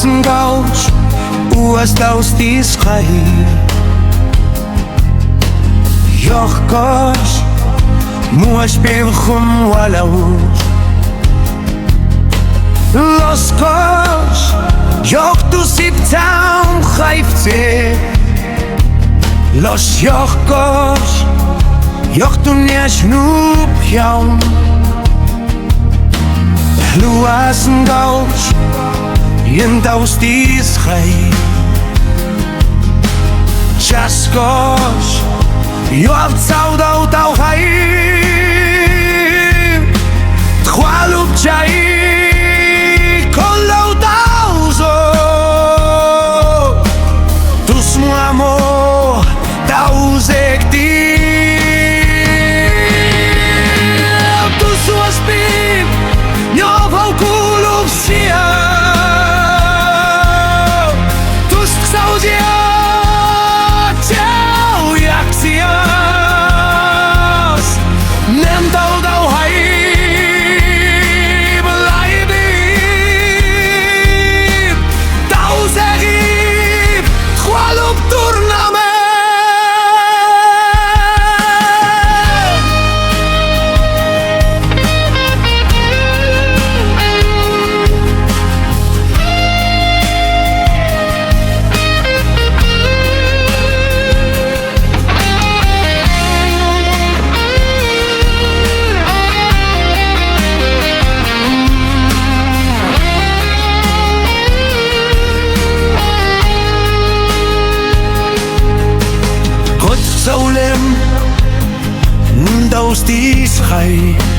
Hluas nkauj ntaus discret. Nkauj muash bilkhum walaus. Los nkauj tu siptam khaifte. Los nkauj tu niashnub yaum. Hluas nkauj ntaus discret. Nkauj al tsaudo tau haim. Tkhwalub jai kollo tauzo. Tus mu amor tauzek di. Tus waspim nyoval kulub sia. Tus ksaudia ntaus discret.